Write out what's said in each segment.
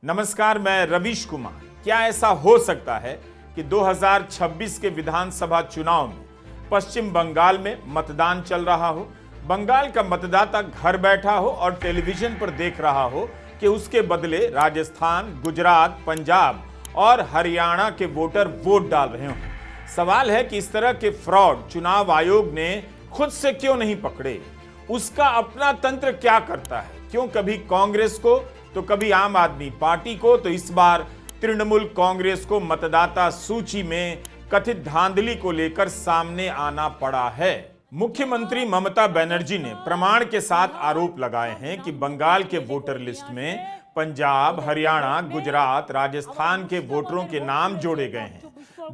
नमस्कार, मैं रवीश कुमार। क्या ऐसा हो सकता है कि 2026 के विधानसभा चुनाव में पश्चिम बंगाल में मतदान चल रहा हो, बंगाल का मतदाता घर बैठा हो और टेलीविजन पर देख रहा हो कि उसके बदले राजस्थान, गुजरात, पंजाब और हरियाणा के वोटर वोट डाल रहे हों? सवाल है कि इस तरह के फ्रॉड चुनाव आयोग ने खुद से क्यों नहीं पकड़े? उसका अपना तंत्र क्या करता है? क्यों कभी कांग्रेस को तो कभी आम आदमी पार्टी को, तो इस बार तृणमूल कांग्रेस को मतदाता सूची में कथित धांधली को लेकर सामने आना पड़ा है। मुख्यमंत्री ममता बनर्जी ने प्रमाण के साथ आरोप लगाए हैं कि बंगाल के वोटर लिस्ट में पंजाब, हरियाणा, गुजरात, राजस्थान के वोटरों के नाम जोड़े गए हैं।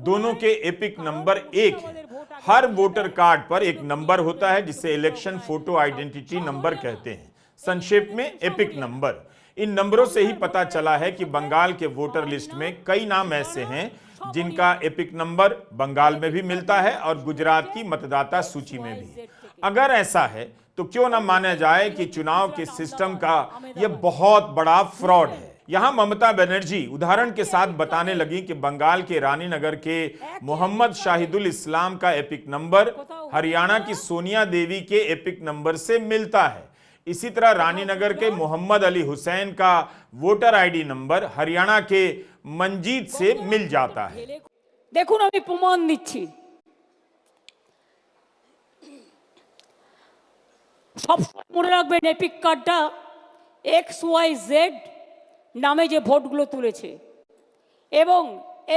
दोनों के एपिक नंबर एक है। हर वोटर कार्ड पर एक नंबर होता है जिसे इलेक्शन फोटो आइडेंटिटी नंबर कहते हैं, संक्षेप में एपिक नंबर। इन नंबरों से ही पता चला है कि बंगाल के वोटर लिस्ट में कई नाम ऐसे हैं जिनका एपिक नंबर बंगाल में भी मिलता है और गुजरात की मतदाता सूची में भी। अगर ऐसा है तो क्यों ना माना जाए कि चुनाव के सिस्टम का यह बहुत बड़ा फ्रॉड है। यहां ममता बनर्जी उदाहरण के साथ बताने लगी कि बंगाल के रानीनगर के मोहम्मद शाहिदुल इस्लाम का एपिक नंबर हरियाणा की सोनिया देवी के एपिक नंबर से मिलता है। इसी तरह रानीनगर के मोहम्मद अली हुसैन का वोटर आईडी नंबर हरियाणा के मंजीत से मिल जाता है। देखो ना, प्रमाण दिच्छी सब মনে রাখবেন এপিক কার্ডটা XYZ নামে যে ভোটগুলো তুলেছে এবং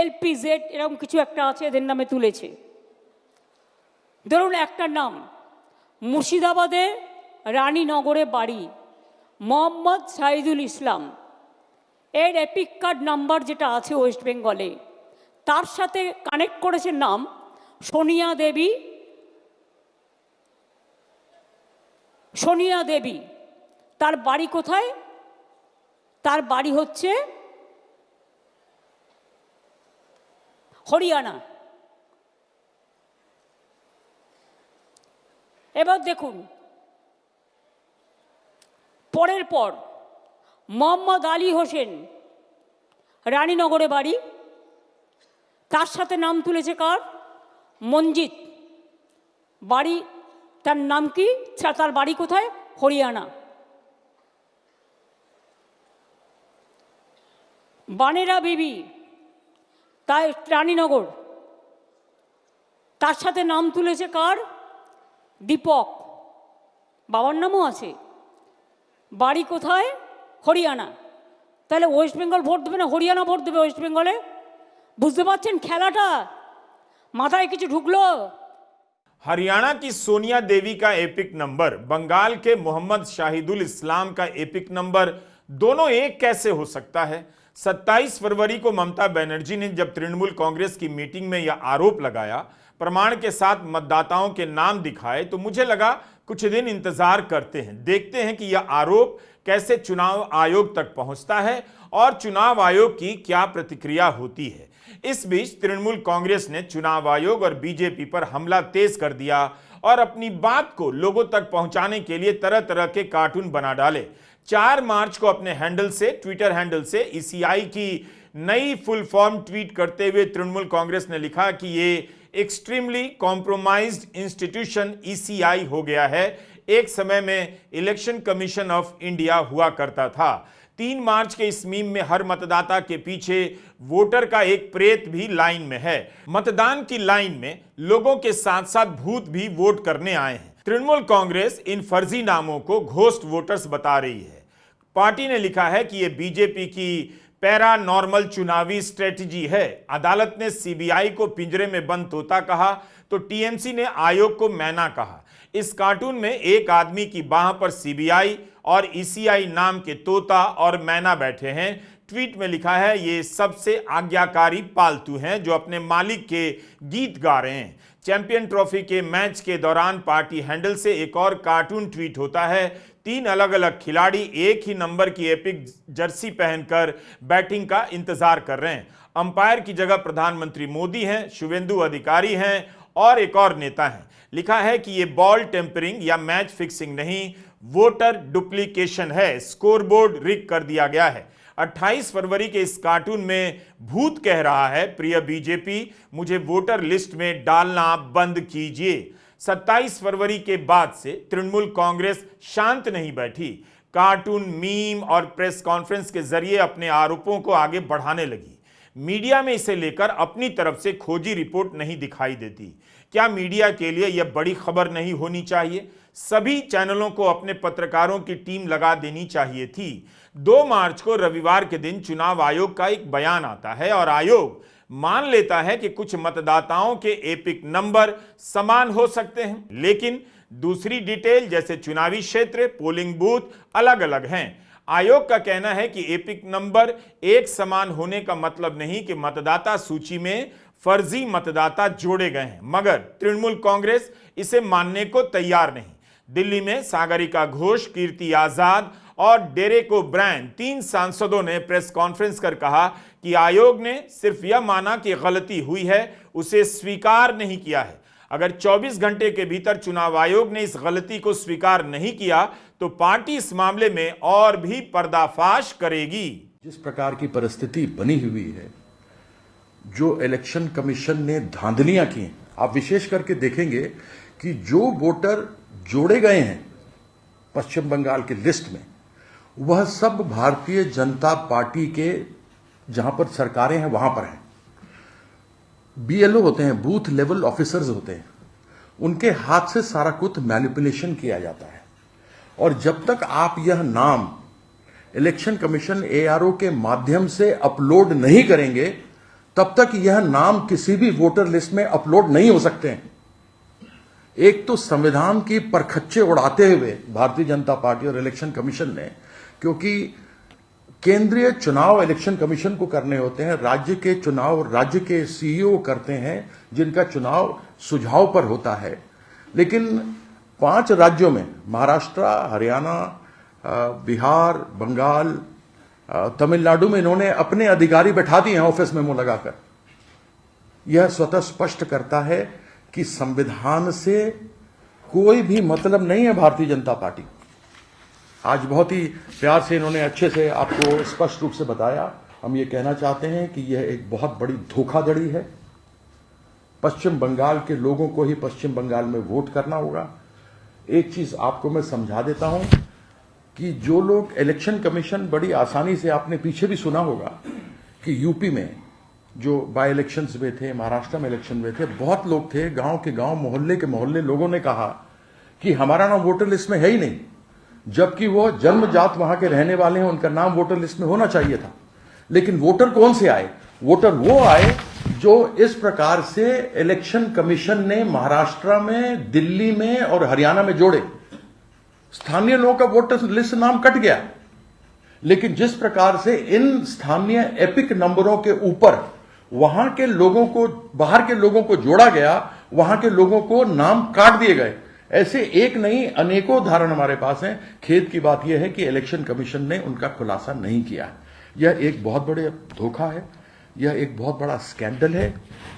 LPZ এরকম কিছু একটা আছে এদের নামে তুলেছে। ধরুন একটা নাম মুর্শিদাবাদে রানীনগরে বাড়ি মোহাম্মদ শাহিদুল ইসলাম, এর এপিক কার্ড নাম্বার যেটা আছে ওয়েস্ট বেঙ্গলে তার সাথে কানেক্ট করেছে নাম সোনিয়া দেবী। সোনিয়া দেবী তার বাড়ি কোথায়? তার বাড়ি হচ্ছে হরিয়ানা। এবার দেখুন পরের পর মোহাম্মদ আলী হোসেন রানীনগরে বাড়ি, তার সাথে নাম তুলেছে কার? মঞ্জিত। বাড়ি তার নাম কি? তার বাড়ি কোথায়? হরিয়ানা। বানেরা বিবি তাই রানীনগর, তার সাথে নাম তুলেছে কার? দীপক। বাবার নামও আছে, বাড়ি কোথায়? হরিয়ানা। তাহলে ওয়েস্ট বেঙ্গল ভোট দেবে না হরিয়ানা ভোট দেবে ওয়েস্ট বেঙ্গলে? বুঝতে পারছেন খেলাটা? মাথায় কিছু ঢুকলো? हरियाणा की सोनिया देवी का एपिक नंबर, बंगाल के मोहम्मद शाहिदुल इस्लाम का एपिक नंबर, दोनों एक कैसे हो सकता है? 27 फरवरी को ममता बनर्जी ने जब तृणमूल कांग्रेस की मीटिंग में यह आरोप लगाया, प्रमाण के साथ मतदाताओं के नाम दिखाए, तो मुझे लगा कुछ दिन इंतजार करते हैं, देखते हैं कि यह आरोप कैसे चुनाव आयोग तक पहुंचता है और चुनाव आयोग की क्या प्रतिक्रिया होती है। इस बीच तृणमूल कांग्रेस ने चुनाव आयोग और बीजेपी पर हमला तेज कर दिया और अपनी बात को लोगों तक पहुंचाने के लिए तरह तरह के कार्टून बना डाले। 4 मार्च को अपने हैंडल से, ट्विटर हैंडल से ECI की नई फुल फॉर्म ट्वीट करते हुए तृणमूल कांग्रेस ने लिखा कि ये एक्सट्रीमली कॉम्प्रोमाइज्ड इंस्टीट्यूशन ECI हो गया है। एक समय में इलेक्शन कमीशन ऑफ इंडिया हुआ करता था। 3 मार्च के इस मीम में हर मतदाता के पीछे वोटर का एक प्रेत भी लाइन में है। मतदान की लाइन में लोगों के साथ साथ भूत भी वोट करने आए हैं। तृणमूल कांग्रेस इन फर्जी नामों को घोस्ट वोटर्स बता रही है। पार्टी ने लिखा है कि यह बीजेपी की पैरानॉर्मल चुनावी स्ट्रेटजी है। अदालत ने CBI को पिंजरे में बंद तोता कहा तो TMC ने आयोग को मैना कहा। इस कार्टून में एक आदमी की बाह पर CBI और ECI नाम के तोता और मैना बैठे हैं। ट्वीट में लिखा है, ये सबसे आज्ञाकारी पालतू हैं जो अपने मालिक के गीत गा रहे हैं। चैंपियन ट्रॉफी के मैच के दौरान पार्टी हैंडल से एक और कार्टून ट्वीट होता है। 3 अलग अलग खिलाड़ी एक ही नंबर की एपिक जर्सी पहनकर बैटिंग का इंतजार कर रहे हैं। अंपायर की जगह प्रधानमंत्री मोदी हैं, शुभेंदु अधिकारी हैं और एक और नेता हैं। लिखा है कि ये बॉल टेम्परिंग या मैच फिक्सिंग नहीं, वोटर डुप्लीकेशन है। स्कोरबोर्ड रिग कर दिया गया है। 28 फरवरी के इस कार्टून में भूत कह रहा है, प्रिय बीजेपी, मुझे वोटर लिस्ट में डालना बंद कीजिए। 27 फरवरी के बाद से तृणमूल कांग्रेस शांत नहीं बैठी। कार्टून, मीम और प्रेस कॉन्फ्रेंस के जरिए अपने आरोपों को आगे बढ़ाने लगी। मीडिया में इसे लेकर अपनी तरफ से खोजी रिपोर्ट नहीं दिखाई देती। क्या मीडिया के लिए यह बड़ी खबर नहीं होनी चाहिए? सभी चैनलों को अपने पत्रकारों की टीम लगा देनी चाहिए थी। 2 मार्च को रविवार के दिन चुनाव आयोग का एक बयान आता है और आयोग मान लेता है कि कुछ मतदाताओं के एपिक नंबर समान हो सकते हैं, लेकिन दूसरी डिटेल जैसे चुनावी क्षेत्र, पोलिंग बूथ अलग अलग हैं। आयोग का कहना है कि एपिक नंबर एक समान होने का मतलब नहीं कि मतदाता सूची में फर्जी मतदाता जोड़े गए हैं, मगर तृणमूल कांग्रेस इसे मानने को तैयार नहीं। दिल्ली में सागरिका घोष, कीर्ति आजाद और डेरेक ओब्रायन 3 सांसदों ने प्रेस कॉन्फ्रेंस कर कहा कि आयोग ने सिर्फ यह माना कि गलती हुई है, उसे स्वीकार नहीं किया है। अगर 24 घंटे के भीतर चुनाव आयोग ने इस गलती को स्वीकार नहीं किया तो पार्टी इस मामले में और भी पर्दाफाश करेगी। जिस प्रकार की परिस्थिति बनी हुई है, जो इलेक्शन कमीशन ने धांधलियां की, आप विशेष करके देखेंगे कि जो वोटर जोड़े गए हैं पश्चिम बंगाल की लिस्ट में, वह सब भारतीय जनता पार्टी के जहां पर सरकारें हैं वहां पर हैं। बीएलओ होते हैं, बूथ लेवल ऑफिसर्स होते हैं, उनके हाथ से सारा कुछ मैनिपुलेशन किया जाता है। और जब तक आप यह नाम इलेक्शन कमीशन एआरओ के माध्यम से अपलोड नहीं करेंगे, तब तक यह नाम किसी भी वोटर लिस्ट में अपलोड नहीं हो सकते हैं। एक तो संविधान की परखच्चे उड़ाते हुए भारतीय जनता पार्टी और इलेक्शन कमीशन ने, क्योंकि केंद्रीय चुनाव इलेक्शन कमीशन को करने होते हैं, राज्य के चुनाव राज्य के सीईओ करते हैं, जिनका चुनाव सुझाव पर होता है। लेकिन 5 राज्यों में, महाराष्ट्र, हरियाणा, बिहार, बंगाल, तमिलनाडु में इन्होंने अपने अधिकारी बैठा दिए हैं ऑफिस मेमो लगाकर। यह स्वतः स्पष्ट करता है कि संविधान से कोई भी मतलब नहीं है भारतीय जनता पार्टी। आज बहुत ही प्यार से इन्होंने अच्छे से आपको स्पष्ट रूप से बताया। हम ये कहना चाहते हैं कि यह एक बहुत बड़ी धोखाधड़ी है। पश्चिम बंगाल के लोगों को ही पश्चिम बंगाल में वोट करना होगा। एक चीज आपको मैं समझा देता हूं कि जो लोग इलेक्शन कमीशन बड़ी आसानी से, आपने पीछे भी सुना होगा कि यूपी में जो बाय इलेक्शंस में थे, महाराष्ट्र में इलेक्शन में थे, बहुत लोग थे, गांव के गांव, मोहल्ले के मोहल्ले लोगों ने कहा कि हमारा नाम वोटर लिस्ट में है ही नहीं, जबकि वो जन्मजात वहां के रहने वाले हैं, उनका नाम वोटर लिस्ट में होना चाहिए था। लेकिन वोटर कौन से आए? वोटर वो आए जो इस प्रकार से इलेक्शन कमीशन ने महाराष्ट्र में, दिल्ली में और हरियाणा में जोड़े। स्थानीय लोगों का वोटर लिस्ट नाम कट गया, लेकिन जिस प्रकार से इन स्थानीय एपिक नंबरों के ऊपर वहां के लोगों को, बाहर के लोगों को जोड़ा गया, वहां के लोगों को नाम काट दिए गए। ऐसे एक नहीं, अनेकों उदाहरण हमारे पास हैं। खेद की बात यह है कि इलेक्शन कमीशन ने उनका खुलासा नहीं किया। यह एक बहुत बड़े धोखा है, यह एक बहुत बड़ा स्कैंडल है,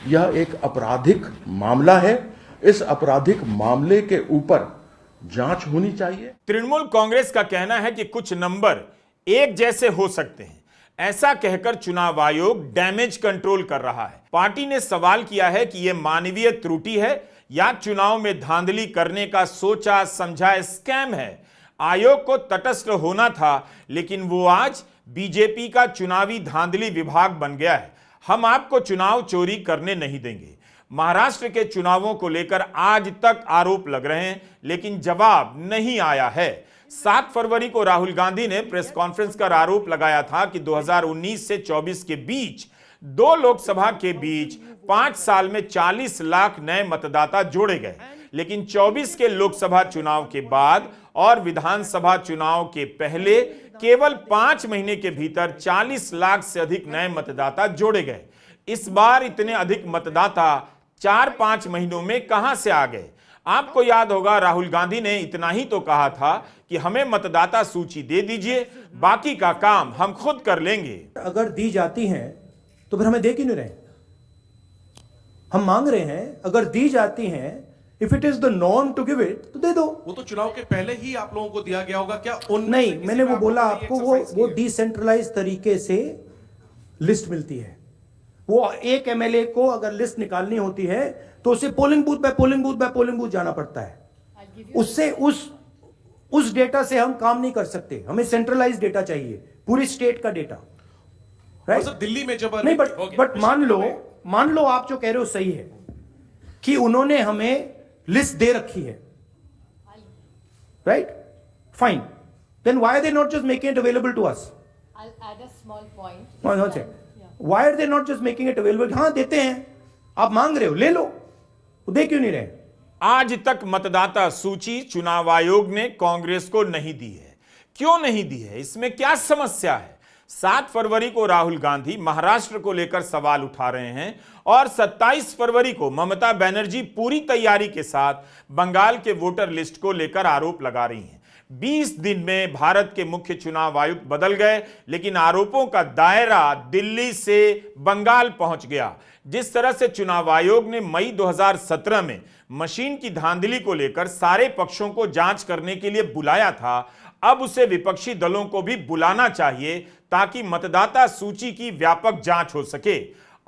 यह एक आपराधिक मामला है। इस आपराधिक मामले के ऊपर जांच होनी चाहिए। तृणमूल कांग्रेस का कहना है कि कुछ नंबर एक जैसे हो सकते हैं। ऐसा कहकर चुनाव आयोग डैमेज कंट्रोल कर रहा है। पार्टी ने सवाल किया है कि यह मानवीय त्रुटि है या चुनाव में धांधली करने का सोचा समझा स्कैम है। आयोग को तटस्थ होना था, लेकिन वो आज बीजेपी का चुनावी धांधली विभाग बन गया है। हम आपको चुनाव चोरी करने नहीं देंगे। महाराष्ट्र के चुनावों को लेकर आज तक आरोप लग रहे हैं, लेकिन जवाब नहीं आया है। 7 फरवरी को राहुल गांधी ने प्रेस कॉन्फ्रेंस कर आरोप लगाया था कि 2019 से 24 के बीच 2 लोकसभा के बीच 5 साल में 40 लाख नए मतदाता जोड़े गए, लेकिन 24 के लोकसभा चुनाव के बाद और विधानसभा चुनाव के पहले केवल 5 महीने के भीतर 40 लाख से अधिक नए मतदाता जोड़े गए। इस बार इतने अधिक मतदाता 4-5 महीनों में कहां से आ गए? आपको याद होगा राहुल गांधी ने इतना ही तो कहा था कि हमें मतदाता सूची दे दीजिए, बाकी का काम हम खुद कर लेंगे। अगर दी जाती हैं तो फिर हमें दे क्यों नहीं रहे? हम मांग रहे हैं, अगर दी जाती हैं if it is the norm to give it तो दे दो। वो तो चुनाव के पहले ही आप लोगों को दिया गया होगा क्या? उन नहीं, मैंने वो बोला आपको, वो डिसेंट्रलाइज तरीके से लिस्ट मिलती है। वो एक एमएलए को अगर लिस्ट निकालनी होती है तो उसे polling booth by polling booth by polling booth जाना पड़ता है। उससे उस डेटा से हम काम नहीं कर सकते, हमें सेंट्रलाइज डेटा चाहिए, पूरी स्टेट का डेटा, राइट? सर दिल्ली में जब नहीं, बट मान लो आप जो कह रहे हो सही है कि उन्होंने हमें लिस्ट दे रखी है, right? Fine, then why are they not just making it available to us? I'll add a small point. One second. Why are they not just making it available? हाँ देते हैं, आप मांग रहे हो, ले लो, दे क्यों नहीं रहे? आज तक मतदाता सूची चुनाव आयोग ने कांग्रेस को नहीं दी है। क्यों नहीं दी है? इसमें क्या समस्या है? 7 फरवरी को राहुल गांधी महाराष्ट्र को लेकर सवाल उठा रहे हैं और 27 फरवरी को ममता बनर्जी पूरी तैयारी के साथ बंगाल के वोटर लिस्ट को लेकर आरोप लगा रही हैं। 20 दिन में भारत के मुख्य चुनाव आयुक्त बदल गए, लेकिन आरोपों का दायरा दिल्ली से बंगाल पहुंच गया। जिस तरह से चुनाव आयोग ने मई 2017 में मशीन की धांधली को लेकर सारे पक्षों को जांच करने के लिए बुलाया था, अब उसे विपक्षी दलों को भी बुलाना चाहिए ताकि मतदाता सूची की व्यापक जांच हो सके।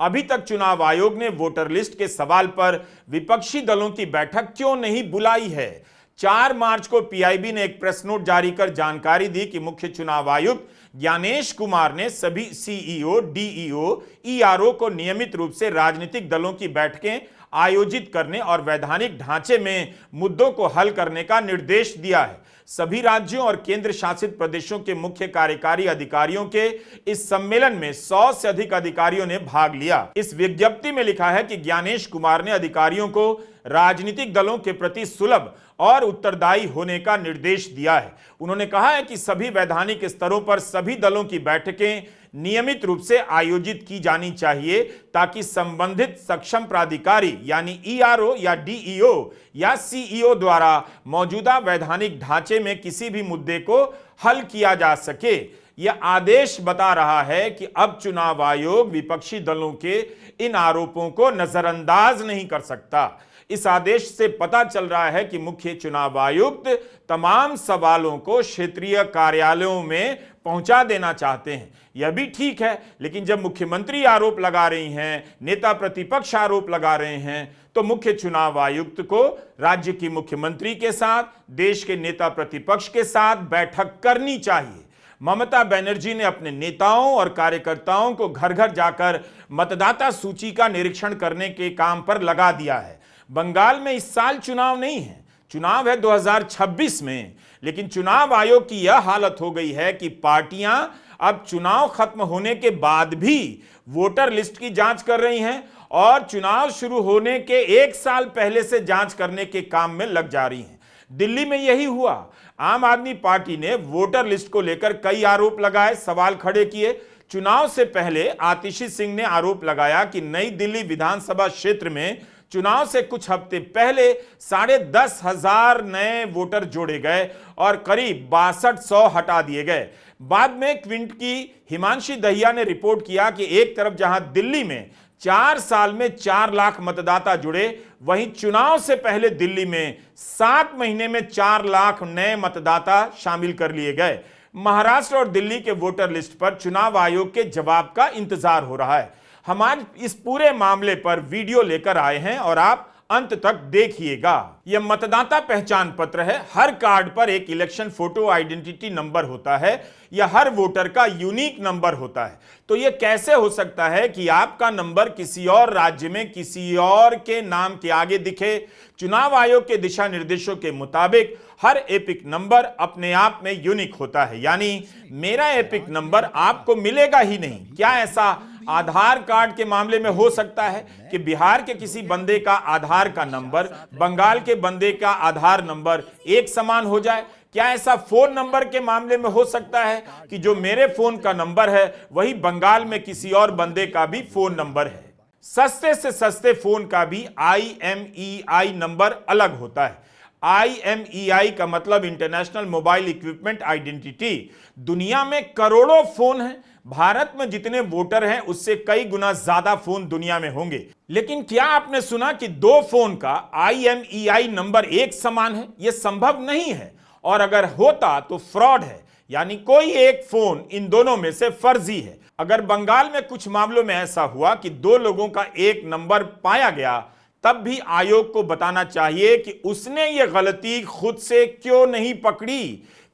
अभी तक चुनाव आयोग ने वोटर लिस्ट के सवाल पर विपक्षी दलों की बैठक क्यों नहीं बुलाई है? 4 मार्च को पीआईबी ने एक प्रेस नोट जारी कर जानकारी दी कि मुख्य चुनाव आयुक्त ज्ञानेश कुमार ने सभी सीईओ, डीईओ, ईआरओ को नियमित रूप से राजनीतिक दलों की बैठकें आयोजित करने और वैधानिक ढांचे में मुद्दों को हल करने का निर्देश दिया है। सभी राज्यों और केंद्र शासित प्रदेशों के मुख्य कार्यकारी अधिकारियों के इस सम्मेलन में 100 से अधिक अधिकारियों ने भाग लिया। इस विज्ञप्ति में लिखा है कि ज्ञानेश कुमार ने अधिकारियों को राजनीतिक दलों के प्रति सुलभ और उत्तरदायी होने का निर्देश दिया है। उन्होंने कहा है कि सभी वैधानिक स्तरों पर सभी दलों की बैठकें नियमित रूप से आयोजित की जानी चाहिए ताकि संबंधित सक्षम प्राधिकारी यानी ईआरओ या डीईओ या सीईओ द्वारा मौजूदा वैधानिक ढांचे में किसी भी मुद्दे को हल किया जा सके। यह आदेश बता रहा है कि अब चुनाव आयोग विपक्षी दलों के इन आरोपों को नजरअंदाज नहीं कर सकता। इस आदेश से पता चल रहा है कि मुख्य चुनाव आयुक्त तमाम सवालों को क्षेत्रीय कार्यालयों में पहुंचा देना चाहते हैं। यह भी ठीक है, लेकिन जब मुख्यमंत्री आरोप लगा रही हैं, नेता प्रतिपक्ष आरोप लगा रहे हैं, तो मुख्य चुनाव आयुक्त को राज्य की मुख्यमंत्री के साथ, देश के नेता प्रतिपक्ष के साथ बैठक करनी चाहिए। ममता बनर्जी ने अपने नेताओं और कार्यकर्ताओं को घर घर जाकर मतदाता सूची का निरीक्षण करने के काम पर लगा दिया है। बंगाल में इस साल चुनाव नहीं है, चुनाव है 2026 में, लेकिन चुनाव आयोग की यह हालत हो गई है कि पार्टियां अब चुनाव खत्म होने के बाद भी वोटर लिस्ट की जांच कर रही हैं और चुनाव शुरू होने के 1 साल पहले से जांच करने के काम में लग जा रही हैं। दिल्ली में यही हुआ। आम आदमी पार्टी ने वोटर लिस्ट को लेकर कई आरोप लगाए, सवाल खड़े किए। चुनाव से पहले आतिशी सिंह ने आरोप लगाया कि नई दिल्ली विधानसभा क्षेत्र में चुनाव से कुछ हफ्ते पहले 10,500 नए वोटर जोड़े गए और करीब 6200 हटा दिए गए। बाद में क्विंट की हिमांशी दहिया ने रिपोर्ट किया कि एक तरफ जहां दिल्ली में 4 साल में 4 लाख मतदाता जुड़े, वहीं चुनाव से पहले दिल्ली में 7 महीने में 4 लाख नए मतदाता शामिल कर लिए गए। महाराष्ट्र और दिल्ली के वोटर लिस्ट पर चुनाव आयोग के जवाब का इंतजार हो रहा है। हम आज इस पूरे मामले पर वीडियो लेकर आए हैं और आप अंत तक देखिएगा। यह मतदाता पहचान पत्र है। हर कार्ड पर एक इलेक्शन फोटो आइडेंटिटी नंबर होता है या हर वोटर का यूनिक नंबर होता है। तो यह कैसे हो सकता है कि आपका नंबर किसी और राज्य में किसी और के नाम के आगे दिखे? चुनाव आयोग के दिशा निर्देशों के मुताबिक हर एपिक नंबर अपने आप में यूनिक होता है, यानी मेरा एपिक नंबर आपको मिलेगा ही नहीं। क्या ऐसा आधार कार्ड के मामले में हो सकता है कि बिहार के किसी बंदे का आधार का नंबर बंगाल के बंदे का आधार नंबर एक समान हो जाए? क्या ऐसा फोन नंबर के मामले में हो सकता है कि जो मेरे फोन का नंबर है वही बंगाल में किसी और बंदे का भी फोन नंबर है? सस्ते से सस्ते फोन का भी IMEI नंबर अलग होता है। IMEI का मतलब इंटरनेशनल मोबाइल इक्विपमेंट आइडेंटिटी। दुनिया में करोड़ों फोन हैं, भारत में जितने वोटर हैं उससे कई गुना ज्यादा फोन दुनिया में होंगे। लेकिन क्या आपने सुना कि दो फोन का IMEI नंबर एक समान है? यह संभव नहीं है, और अगर होता तो फ्रॉड है, यानी कोई एक फोन इन दोनों में से फर्जी है। अगर बंगाल में कुछ मामलों में ऐसा हुआ कि दो लोगों का एक नंबर पाया गया, तब भी आयोग को बताना चाहिए कि उसने यह गलती खुद से क्यों नहीं पकड़ी,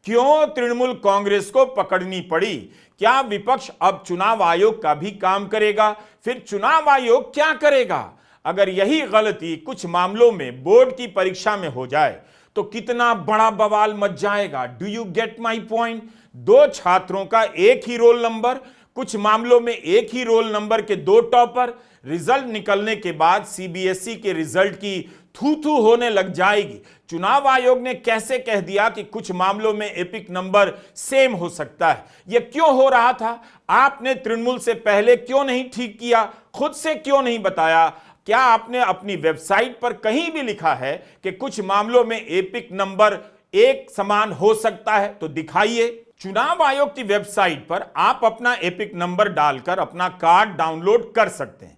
क्यों तृणमूल कांग्रेस को पकड़नी पड़ी। क्या विपक्ष अब चुनाव आयोग का भी काम करेगा? फिर चुनाव आयोग क्या करेगा? अगर यही गलती कुछ मामलों में बोर्ड की परीक्षा में हो जाए तो कितना बड़ा बवाल मच जाएगा। Do you get my point? दो छात्रों का एक ही रोल नंबर, कुछ मामलों में एक ही रोल नंबर के दो टॉपर, रिजल्ट निकलने के बाद CBSE के रिजल्ट की थू थू होने लग जाएगी। चुनाव आयोग ने कैसे कह दिया कि कुछ मामलों में एपिक नंबर सेम हो सकता है? यह क्यों हो रहा था? आपने तृणमूल से पहले क्यों नहीं ठीक किया? खुद से क्यों नहीं बताया? क्या आपने अपनी वेबसाइट पर कहीं भी लिखा है कि कुछ मामलों में एपिक नंबर एक समान हो सकता है? तो दिखाइए। चुनाव आयोग की वेबसाइट पर आप अपना एपिक नंबर डालकर अपना कार्ड डाउनलोड कर सकते हैं।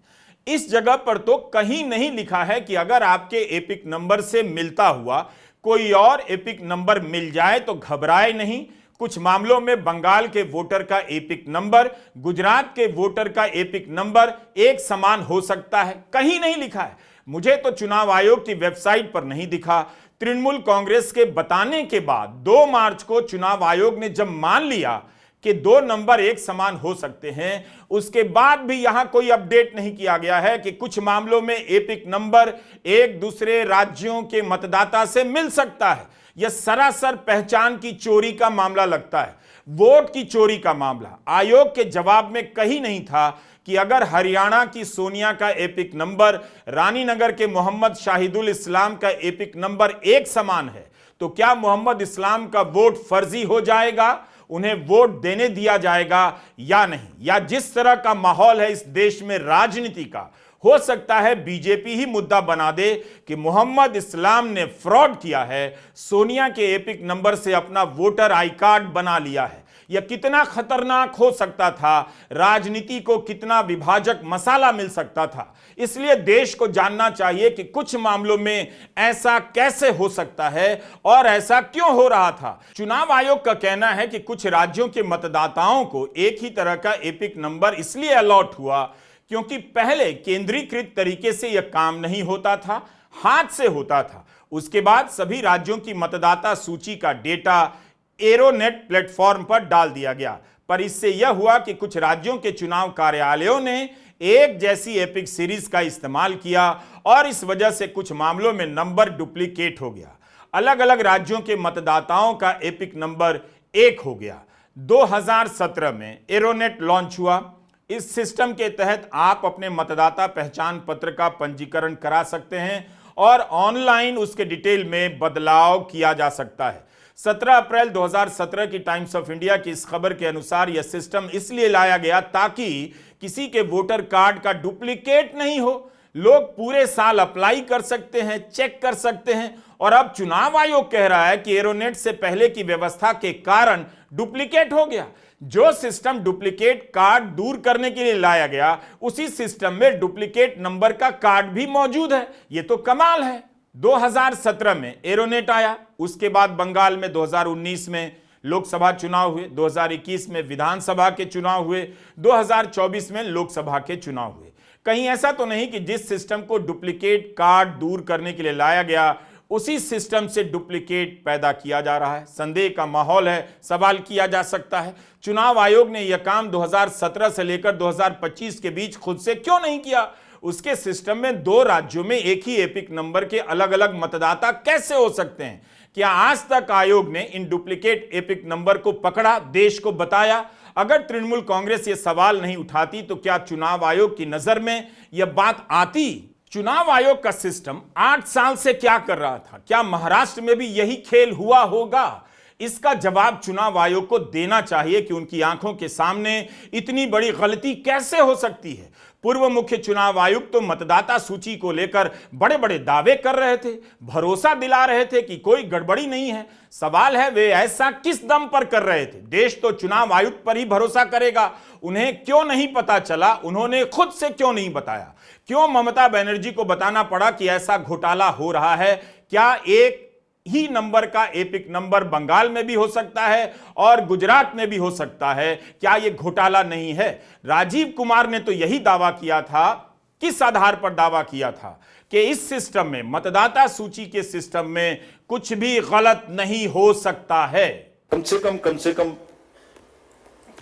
इस जगह पर तो कहीं नहीं लिखा है कि अगर आपके एपिक नंबर से मिलता हुआ कोई और एपिक नंबर मिल जाए तो घबराए नहीं। कुछ मामलों में बंगाल के वोटर का एपिक नंबर, गुजरात के वोटर का एपिक नंबर एक समान हो सकता है, कहीं नहीं लिखा है। मुझे तो चुनाव आयोग की वेबसाइट पर नहीं दिखा। तृणमूल कांग्रेस के बताने के बाद 2 मार्च को चुनाव आयोग ने जब मान लिया कि दो नंबर एक समान हो सकते हैं, उसके बाद भी यहां कोई अपडेट नहीं किया गया है कि कुछ मामलों में एपिक नंबर एक दूसरे राज्यों के मतदाता से मिल सकता है। यह सरासर पहचान की चोरी का मामला लगता है, वोट की चोरी का मामला। आयोग के जवाब में कहीं नहीं था कि अगर हरियाणा की सोनिया का एपिक नंबर रानीनगर के मोहम्मद शाहिदुल इस्लाम का एपिक नंबर एक समान है तो क्या मोहम्मद इस्लाम का वोट फर्जी हो जाएगा, उन्हें वोट देने दिया जाएगा या नहीं? या जिस तरह का माहौल है इस देश में राजनीति का, हो सकता है बीजेपी ही मुद्दा बना दे कि मोहम्मद इस्लाम ने फ्रॉड किया है, सोनिया के एपिक नंबर से अपना वोटर आई कार्ड बना लिया है। यह कितना खतरनाक हो सकता था, राजनीति को कितना विभाजक मसाला मिल सकता था। इसलिए देश को जानना चाहिए कि कुछ मामलों में ऐसा कैसे हो सकता है और ऐसा क्यों हो रहा था। चुनाव आयोग का कहना है कि कुछ राज्यों के मतदाताओं को एक ही तरह का एपिक नंबर इसलिए अलॉट हुआ क्योंकि पहले केंद्रीकृत तरीके से यह काम नहीं होता था, हाथ से होता था। उसके बाद सभी राज्यों की मतदाता सूची का डेटा एरोनेट प्लेटफॉर्म पर डाल दिया गया, पर इससे यह हुआ कि कुछ राज्यों के चुनाव कार्यालयों ने एक जैसी एपिक सीरीज का इस्तेमाल किया और इस वजह से कुछ मामलों में नंबर डुप्लीकेट हो गया। अलग अलग राज्यों के मतदाताओं का एपिक नंबर एक हो गया। 2017 में एरोनेट लॉन्च हुआ। इस सिस्टम के तहत आप अपने मतदाता पहचान पत्र का पंजीकरण करा सकते हैं और ऑनलाइन उसके डिटेल में बदलाव किया जा सकता है। 17 अप्रैल 2017 की टाइम्स ऑफ इंडिया की इस खबर के अनुसार यह सिस्टम इसलिए लाया गया ताकि किसी के वोटर कार्ड का डुप्लीकेट नहीं हो। लोग पूरे साल अप्लाई कर सकते हैं, चेक कर सकते हैं, और अब चुनाव आयोग कह रहा है कि एरोनेट से पहले की व्यवस्था के कारण डुप्लीकेट हो गया। जो सिस्टम डुप्लीकेट कार्ड दूर करने के लिए लाया गया, उसी सिस्टम में डुप्लीकेट नंबर का कार्ड भी मौजूद है। यह तो कमाल है। 2017 में एरोनेट आया, उसके बाद बंगाल में 2019 में लोकसभा चुनाव हुए, 2021 में विधानसभा के चुनाव हुए, 2024 में लोकसभा के चुनाव हुए। कहीं ऐसा तो नहीं कि जिस सिस्टम को डुप्लीकेट कार्ड दूर करने के लिए लाया गया उसी सिस्टम से डुप्लीकेट पैदा किया जा रहा है? संदेह का माहौल है, सवाल किया जा सकता है चुनाव आयोग ने यह काम 2017 से लेकर 2025 के बीच खुद से क्यों नहीं किया? उसके सिस्टम में 2 राज्यों में एक ही एपिक नंबर के अलग अलग मतदाता कैसे हो सकते हैं? क्या आज तक आयोग ने इन डुप्लीकेट एपिक नंबर को पकड़ा, देश को बताया? अगर तृणमूल कांग्रेस ये सवाल नहीं उठाती तो क्या चुनाव आयोग की नजर में यह बात आती? चुनाव आयोग का सिस्टम 8 साल से क्या कर रहा था? क्या महाराष्ट्र में भी यही खेल हुआ होगा? इसका जवाब चुनाव आयोग को देना चाहिए कि उनकी आंखों के सामने इतनी बड़ी गलती कैसे हो सकती है। पूर्व मुख्य चुनाव आयुक्त तो मतदाता सूची को लेकर बड़े बड़े दावे कर रहे थे, भरोसा दिला रहे थे कि कोई गड़बड़ी नहीं है। सवाल है वे ऐसा किस दम पर कर रहे थे? देश तो चुनाव आयुक्त पर ही भरोसा करेगा। उन्हें क्यों नहीं पता चला? उन्होंने खुद से क्यों नहीं बताया? क्यों ममता बनर्जी को बताना पड़ा कि ऐसा घोटाला हो रहा है? क्या एक ही नंबर का एपिक नंबर बंगाल में भी हो सकता है और गुजरात में भी हो सकता है? क्या यह घोटाला नहीं है? राजीव कुमार ने तो यही दावा किया था। किस आधार पर दावा किया था? कि इस सिस्टम में, मतदाता सूची के सिस्टम में कुछ भी गलत नहीं हो सकता है। कम से कम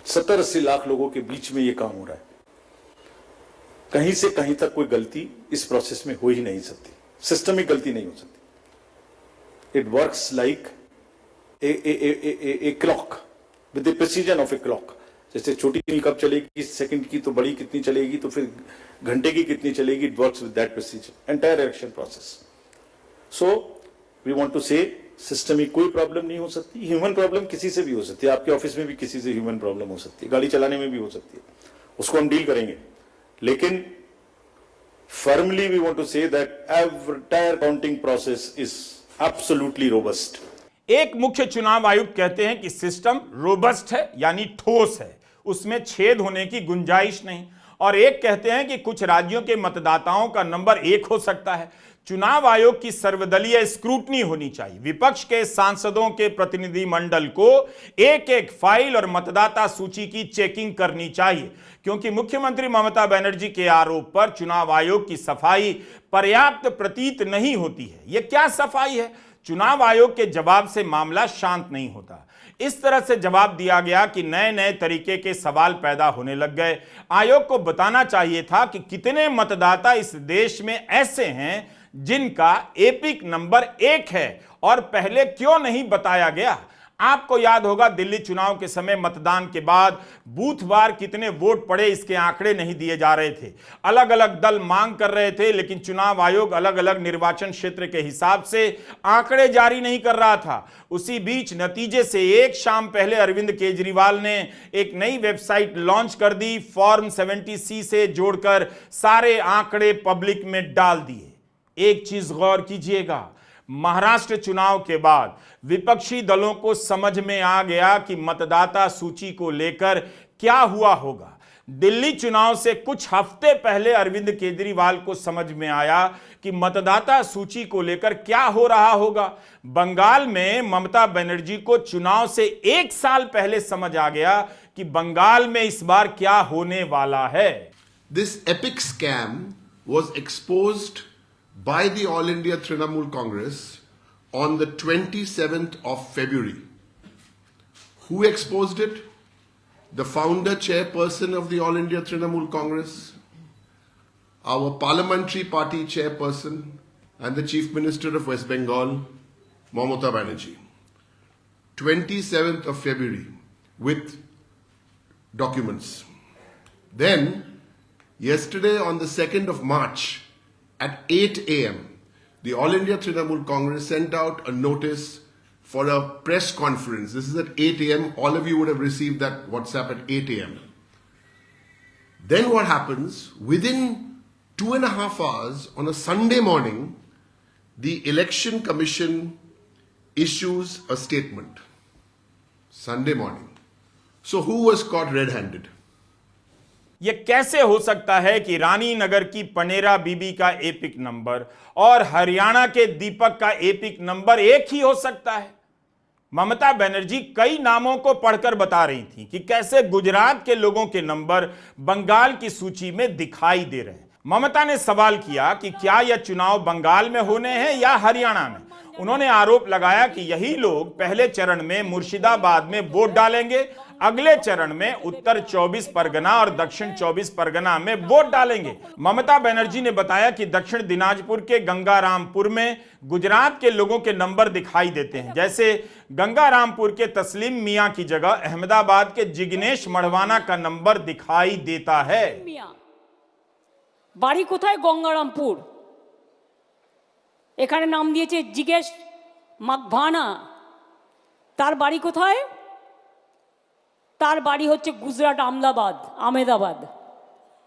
70-80 लाख लोगों के बीच में यह काम हो रहा है। कहीं से कहीं तक कोई गलती इस प्रोसेस में हो ही नहीं सकती, सिस्टमिक गलती नहीं हो सकती। It works like a clock with the precision of a clock. जैसे छोटी कब चलेगी, सेकंड की, तो बड़ी कितनी चलेगी, तो फिर घंटे की कितनी चलेगी। It works with that precision. Entire election process. So we want to say system में कोई प्रॉब्लम नहीं हो सकती। ह्यूमन प्रॉब्लम किसी से भी हो सकती है, आपके ऑफिस में भी किसी से ह्यूमन प्रॉब्लम हो सकती है, गाड़ी चलाने में भी हो सकती है, उसको हम डील करेंगे। लेकिन firmly we want to say that entire counting process is absolutely robust. एक मुख्य चुनाव आयुक्त कहते हैं कि सिस्टम रोबस्ट है, यानी ठोस है, उसमें छेद होने की गुंजाइश नहीं। और एक कहते हैं कि कुछ राज्यों के मतदाताओं का नंबर 1 हो सकता है। चुनाव आयोग की सर्वदलीय स्क्रूटनी होनी चाहिए। विपक्ष के सांसदों के प्रतिनिधि मंडल को एक एक फाइल और मतदाता सूची की चेकिंग करनी चाहिए, क्योंकि मुख्यमंत्री ममता बनर्जी के आरोप पर चुनाव आयोग की सफाई पर्याप्त प्रतीत नहीं होती है। यह क्या सफाई है? चुनाव आयोग के जवाब से मामला शांत नहीं होता। इस तरह से जवाब दिया गया कि नए नए तरीके के सवाल पैदा होने लग गए। आयोग को बताना चाहिए था कि कितने मतदाता इस देश में ऐसे हैं जिनका एपिक नंबर 1 है, और पहले क्यों नहीं बताया गया। आपको याद होगा, दिल्ली चुनाव के समय मतदान के बाद बूथवार कितने वोट पड़े इसके आंकड़े नहीं दिए जा रहे थे। अलग अलग दल मांग कर रहे थे, लेकिन चुनाव आयोग अलग अलग निर्वाचन क्षेत्र के हिसाब से आंकड़े जारी नहीं कर रहा था। उसी बीच नतीजे से एक शाम पहले अरविंद केजरीवाल ने एक नई वेबसाइट लॉन्च कर दी, फॉर्म 70C से जोड़कर सारे आंकड़े पब्लिक में डाल दिए। एक चीज गौर कीजिएगा, महाराष्ट्र चुनाव के बाद विपक्षी दलों को समझ में आ गया कि मतदाता सूची को लेकर क्या हुआ होगा। दिल्ली चुनाव से कुछ हफ्ते पहले अरविंद केजरीवाल को समझ में आया कि मतदाता सूची को लेकर क्या हो रहा होगा। बंगाल में ममता बनर्जी को चुनाव से 1 साल पहले समझ आ गया कि बंगाल में इस बार क्या होने वाला है। This epic scam was exposed by the All India Trinamool Congress on the 27th of February. Who exposed it? The founder chairperson of the All India Trinamool Congress, our parliamentary party chairperson and the Chief Minister of West Bengal, Mamata Banerjee. 27th of February with documents. Then, yesterday on the 2nd of March, at 8 a.m., the All India Trinamool Congress sent out a notice for a press conference. This is at 8 a.m. All of you would have received that WhatsApp at 8 a.m. Then what happens? Within 2.5 hours on a Sunday morning, the Election Commission issues a statement. Sunday morning. So who was caught red-handed? यह कैसे हो सकता है कि रानी नगर की Panera बीबी का epic number और हरियाणा के दीपक का एपिक नंबर 1 ही हो सकता है? ममता बनर्जी कई नामों को पढ़कर बता रही थी कि कैसे गुजरात के लोगों के नंबर बंगाल की सूची में दिखाई दे रहे हैं। ममता ने सवाल किया कि क्या यह चुनाव बंगाल में होने हैं या हरियाणा में। उन्होंने आरोप लगाया कि यही लोग पहले चरण में मुर्शिदाबाद में वोट डालेंगे, अगले चरण में उत्तर 24 परगना और दक्षिण 24 परगना में वोट डालेंगे। ममता बनर्जी ने बताया कि दक्षिण दिनाजपुर के गंगारामपुर में गुजरात के लोगों के नंबर दिखाई देते हैं। जैसे गंगारामपुर के तस्लीम मियां की जगह अहमदाबाद के जिग्नेश मढ़वाना का नंबर दिखाई देता है। বাড়ি কোথায়? গঙ্গারামপুর। এখানে নাম দিয়েছে জিগেশ মাঘভানা। তার বাড়ি কোথায়? তার বাড়ি হচ্ছে গুজরাট আহমেদাবাদ।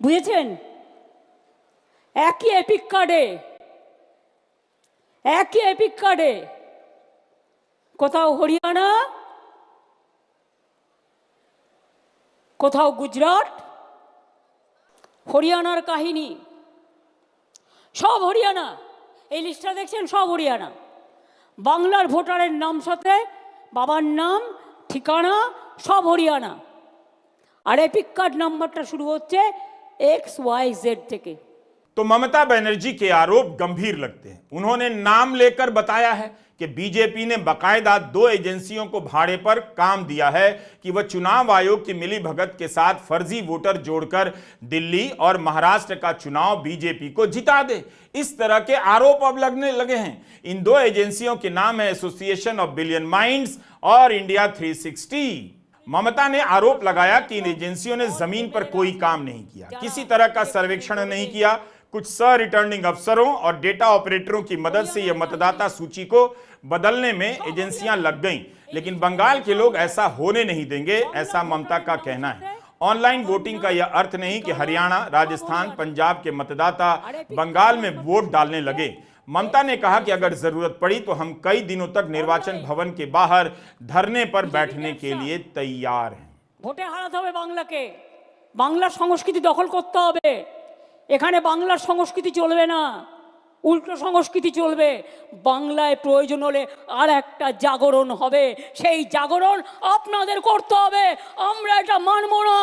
বুঝেছেন? একই এপিক কার্ডে কোথাও হরিয়ানা, কোথাও গুজরাট। হরিয়ানার কাহিনী, সব হরিয়ানা। এই লিস্টটা দেখছেন, সব হরিয়ানা। বাংলার ভোটারের নাম সাথে বাবার নাম, ঠিকানা সব হরিয়ানা। আর এপিক কার্ড নাম্বারটা শুরু হচ্ছে XYZ থেকে। तो ममता बनर्जी के आरोप गंभीर लगते हैं। उन्होंने नाम लेकर बताया है कि बीजेपी ने बकायदा 2 एजेंसियों को भाड़े पर काम दिया है कि वह चुनाव आयोग की मिलीभगत के साथ फर्जी वोटर जोड़कर दिल्ली और महाराष्ट्र का चुनाव बीजेपी को जिता दे। इस तरह के आरोप अब लगने लगे हैं। इन 2 एजेंसियों के नाम है एसोसिएशन ऑफ बिलियन माइंड्स और इंडिया 360। ममता ने आरोप लगाया कि इन एजेंसियों ने जमीन पर कोई काम नहीं किया, किसी तरह का सर्वेक्षण नहीं किया। कुछ रिटर्निंग अफसरों और डेटा ऑपरेटरों की मदद से यह मतदाता सूची को बदलने में एजेंसियां लग गईं, लेकिन बंगाल के लोग ऐसा होने नहीं देंगे, ऐसा ममता का कहना है। ऑनलाइन वोटिंग का यह अर्थ नहीं कि हरियाणा, राजस्थान, पंजाब के मतदाता बंगाल में वोट डालने लगे। ममता ने कहा कि अगर जरूरत पड़ी तो हम कई दिनों तक निर्वाचन भवन के बाहर धरने पर बैठने के लिए तैयार हैं। ভোটে হারাতে হবে বাংলাকে, বাংলার সংস্কৃতি দখল করতে হবে। এখানে বাংলার সংস্কৃতি চলবে না, উল্টো সংস্কৃতি চলবে। বাংলায় প্রয়োজন হলে আর একটা জাগরণ হবে, সেই জাগরণ আপনাদের করতে হবে। আমরা এটা মানব না।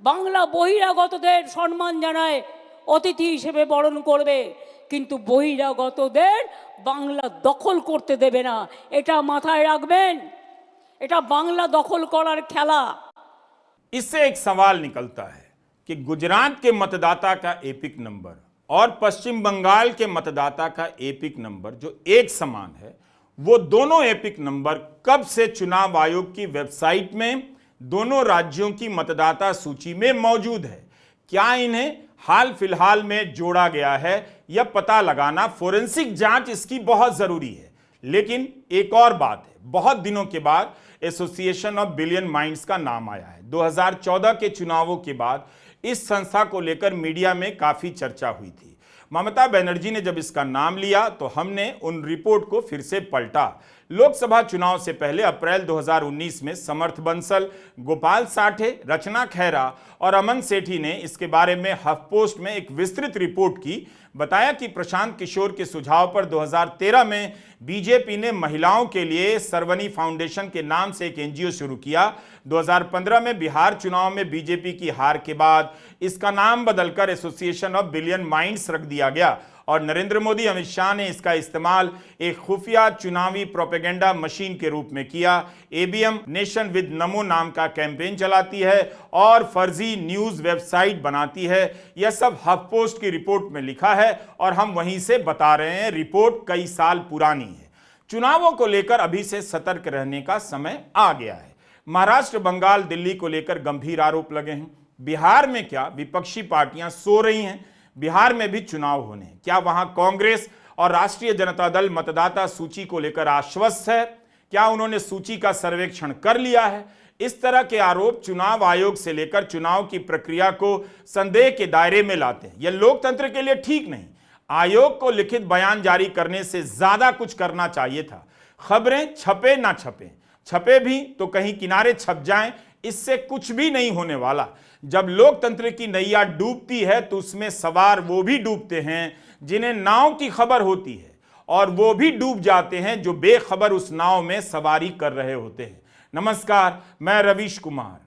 বাংলা বহিরাগতদের সম্মান জানায়, অতিথি হিসেবে বরণ করবে, কিন্তু বহিরাগতদের বাংলা দখল করতে দেবে না। এটা মাথায় রাখবেন। এটা বাংলা দখল করার খেলা। इससे एक सवाल निकलता है कि गुजरात के मतदाता का एपिक नंबर और पश्चिम बंगाल के मतदाता का एपिक नंबर जो एक समान है, वो दोनों एपिक नंबर कब से चुनाव आयोग की वेबसाइट में दोनों राज्यों की मतदाता सूची में मौजूद है? क्या इन्हें हाल फिलहाल में जोड़ा गया है? यह पता लगाना, फोरेंसिक जांच इसकी बहुत जरूरी है। लेकिन एक और बात है, बहुत दिनों के बाद एसोसिएशन ऑफ बिलियन माइंड्स का नाम आया है। 2014 के चुनावों के बाद इस संस्था को लेकर मीडिया में काफी चर्चा हुई थी। ममता बनर्जी ने जब इसका नाम लिया तो हमने उन रिपोर्ट को फिर से पलटा। लोकसभा चुनाव से पहले अप्रैल 2019 में समर्थ बंसल, गोपाल साठे, रचना खैरा और अमन सेठी ने इसके बारे में हफ्पोस्ट में एक विस्तृत रिपोर्ट की। बताया कि प्रशांत किशोर के सुझाव पर 2013 में बीजेपी ने महिलाओं के लिए सरवनी फाउंडेशन के नाम से एक एनजीओ शुरू किया। 2015 में बिहार चुनाव में बीजेपी की हार के बाद इसका नाम बदलकर एसोसिएशन ऑफ बिलियन माइंड्स रख दिया गया और नरेंद्र मोदी, अमित शाह ने इसका इस्तेमाल एक खुफिया चुनावी प्रोपेगेंडा मशीन के रूप में किया। एबीएम नेशन विद नमो नाम का कैंपेन चलाती है और फर्जी न्यूज वेबसाइट बनाती है। यह सब हफ्पोस्ट की रिपोर्ट में लिखा है और हम वहीं से बता रहे हैं। रिपोर्ट कई साल पुरानी है। चुनावों को लेकर अभी से सतर्क रहने का समय आ गया है। महाराष्ट्र, बंगाल, दिल्ली को लेकर गंभीर आरोप लगे हैं। बिहार में क्या विपक्षी पार्टियां सो रही हैं? बिहार में भी चुनाव होने हैं। क्या वहां कांग्रेस और राष्ट्रीय जनता दल मतदाता सूची को लेकर आश्वस्त है? क्या उन्होंने सूची का सर्वेक्षण कर लिया है? इस तरह के आरोप चुनाव आयोग से लेकर चुनाव की प्रक्रिया को संदेह के दायरे में लाते हैं। यह लोकतंत्र के लिए ठीक नहीं। आयोग को लिखित बयान जारी करने से ज्यादा कुछ करना चाहिए था। खबरें छपे ना छपे, छपे भी तो कहीं किनारे छप जाएं, इससे कुछ भी नहीं होने वाला। जब लोकतंत्र की नैया डूबती है तो उसमें सवार वो भी डूबते हैं जिन्हें नाव की खबर होती है, और वो भी डूब जाते हैं जो बेखबर उस नाव में सवारी कर रहे होते हैं। नमस्कार, मैं रवीश कुमार।